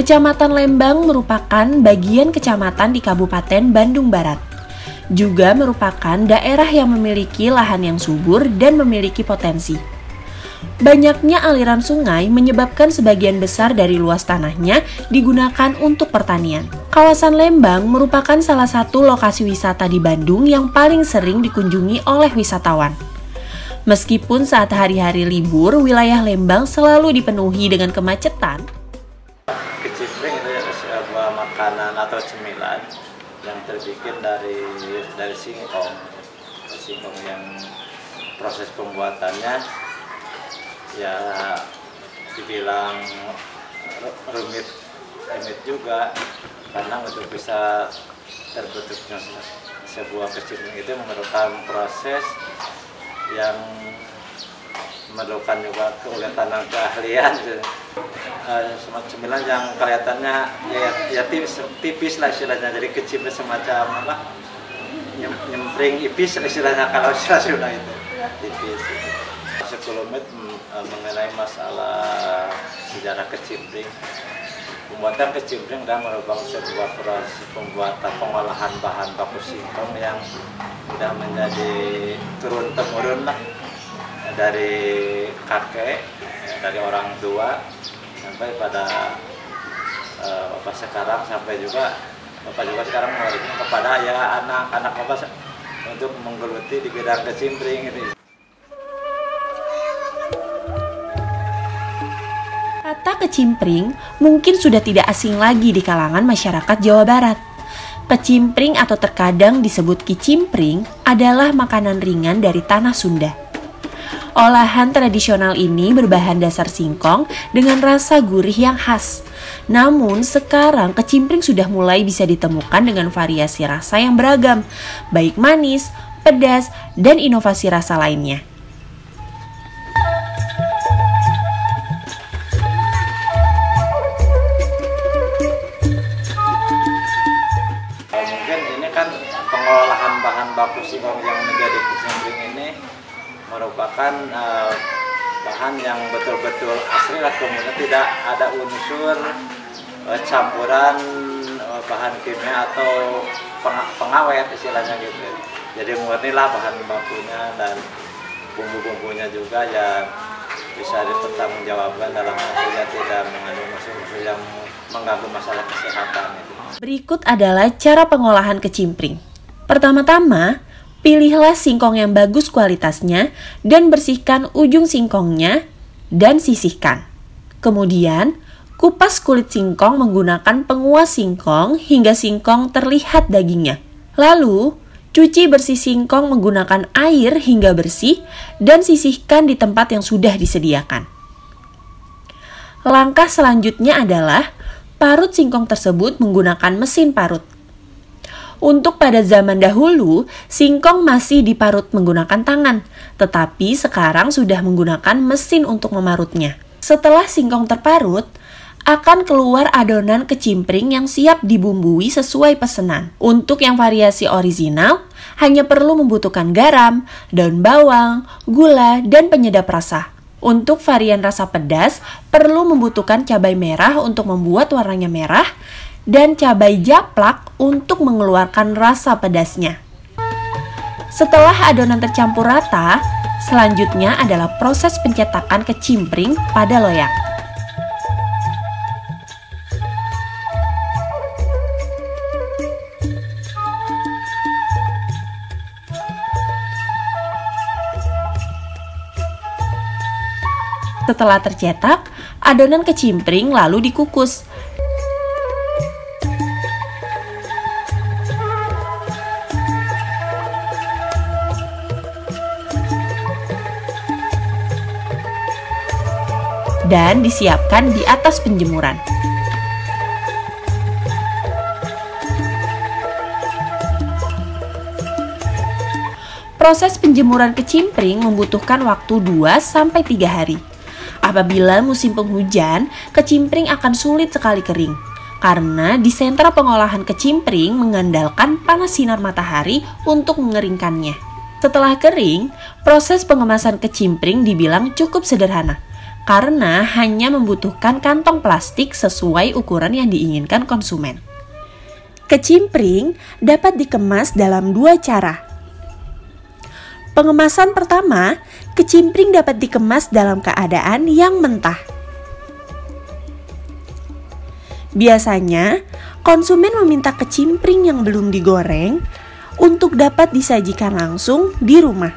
Kecamatan Lembang merupakan bagian kecamatan di Kabupaten Bandung Barat. Juga merupakan daerah yang memiliki lahan yang subur dan memiliki potensi. Banyaknya aliran sungai menyebabkan sebagian besar dari luas tanahnya digunakan untuk pertanian. Kawasan Lembang merupakan salah satu lokasi wisata di Bandung yang paling sering dikunjungi oleh wisatawan. Meskipun saat hari-hari libur, wilayah Lembang selalu dipenuhi dengan kemacetan. Kecimpring itu sebuah makanan atau cemilan yang terbikin dari singkong. Singkong yang proses pembuatannya ya dibilang rumit juga, karena untuk bisa terbentuknya sebuah kecimpring itu memerlukan proses yang memerlukan juga keuletan dan keahlian. Cemilan yang kelihatannya ya tipis lah istilahnya, jadi kecimpring semacam apa, nyempring ipis istilahnya kalau istilah Sunda itu tipis. Sekelumit mengenai masalah sejarah kecimpring. Pembuatan kecimpring dan merupakan sebuah proses pembuatan pengolahan bahan baku singkong yang sudah menjadi turun-temurun lah, dari kakek, dari orang tua sampai pada bapak sekarang, sampai juga bapak juga sekarang mewariskan kepada ya anak-anak bapak untuk menggeluti di bidang kecimpring gitu. Kata kecimpring mungkin sudah tidak asing lagi di kalangan masyarakat Jawa Barat. Kecimpring atau terkadang disebut kicimpring adalah makanan ringan dari tanah Sunda. Olahan tradisional ini berbahan dasar singkong dengan rasa gurih yang khas. Namun sekarang kecimpring sudah mulai bisa ditemukan dengan variasi rasa yang beragam, baik manis, pedas, dan inovasi rasa lainnya. Pengolahan bahan baku singkong yang menjadi kecimpring ini merupakan bahan yang betul-betul asli lah, kemudian tidak ada unsur campuran bahan kimia atau pengawet istilahnya gitu. Jadi murni lah bahan bakunya dan bumbu-bumbunya juga ya bisa dipertanggungjawabkan dalam artinya tidak mengandung unsur-unsur yang mengganggu masalah kesehatan itu. Berikut adalah cara pengolahan kecimpring. Pertama-tama, pilihlah singkong yang bagus kualitasnya dan bersihkan ujung singkongnya dan sisihkan. Kemudian, kupas kulit singkong menggunakan penguas singkong hingga singkong terlihat dagingnya. Lalu, cuci bersih singkong menggunakan air hingga bersih dan sisihkan di tempat yang sudah disediakan. Langkah selanjutnya adalah parut singkong tersebut menggunakan mesin parut. Untuk pada zaman dahulu, singkong masih diparut menggunakan tangan, tetapi sekarang sudah menggunakan mesin untuk memarutnya. Setelah singkong terparut, akan keluar adonan kecimpring yang siap dibumbui sesuai pesanan. Untuk yang variasi orisinal, hanya perlu membutuhkan garam, daun bawang, gula, dan penyedap rasa. Untuk varian rasa pedas, perlu membutuhkan cabai merah untuk membuat warnanya merah, dan cabai japlak untuk mengeluarkan rasa pedasnya. Setelah adonan tercampur rata, selanjutnya adalah proses pencetakan kecimpring pada loyang. Setelah tercetak, adonan kecimpring lalu dikukus. Dan disiapkan di atas penjemuran. Proses penjemuran kecimpring membutuhkan waktu 2-3 hari. Apabila musim penghujan, kecimpring akan sulit sekali kering. Karena di sentra pengolahan kecimpring mengandalkan panas sinar matahari untuk mengeringkannya. Setelah kering, proses pengemasan kecimpring dibilang cukup sederhana. karena hanya membutuhkan kantong plastik sesuai ukuran yang diinginkan konsumen. Kecimpring dapat dikemas dalam 2 cara. Pengemasan pertama, kecimpring dapat dikemas dalam keadaan yang mentah. Biasanya, konsumen meminta kecimpring yang belum digoreng untuk dapat disajikan langsung di rumah.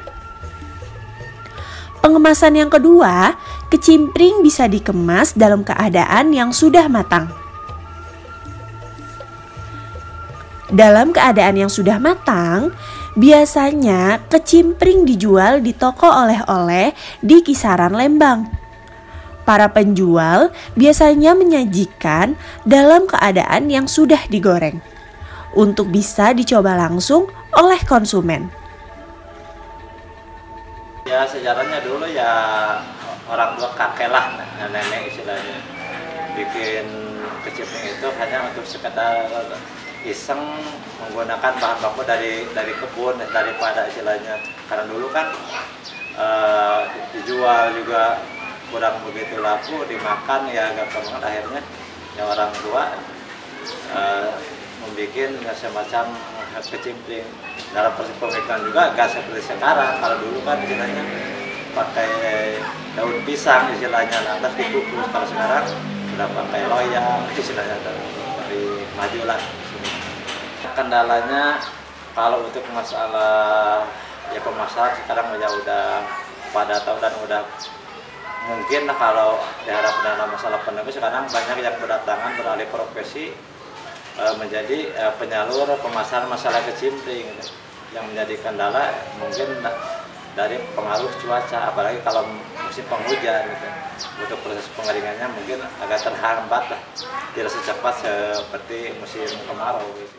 Pengemasan yang kedua, kecimpring bisa dikemas dalam keadaan yang sudah matang. Dalam keadaan yang sudah matang, biasanya kecimpring dijual di toko oleh-oleh di kisaran Lembang. Para penjual biasanya menyajikan dalam keadaan yang sudah digoreng untuk bisa dicoba langsung oleh konsumen. Ya sejarahnya dulu ya orang tua kakek lah, nenek istilahnya bikin kecimpring itu hanya untuk sekedar iseng menggunakan bahan baku dari kebun daripada istilahnya, karena dulu kan dijual juga kurang begitu laku, dimakan ya agak banget, akhirnya ya orang tua membuat semacam kecimpring. Dalam proses pemikiran juga gak seperti sekarang. Kalau dulu kan istilahnya pakai daun pisang istilahnya, lantas dikukus. Kalau sekarang sudah pakai loyang istilahnya, lebih maju lah. Kendalanya kalau untuk masalah ya pemasaran sekarang ya udah pada tahu dan udah mungkin kalau diharapkan dalam masalah pandemi sekarang banyak yang berdatangan beralih profesi menjadi penyalur pemasaran masalah kecimpring. Yang menjadi kendala mungkin dari pengaruh cuaca, apalagi kalau musim penghujan gitu. Untuk proses pengeringannya mungkin agak terhambat lah, tidak secepat seperti musim kemarau gitu.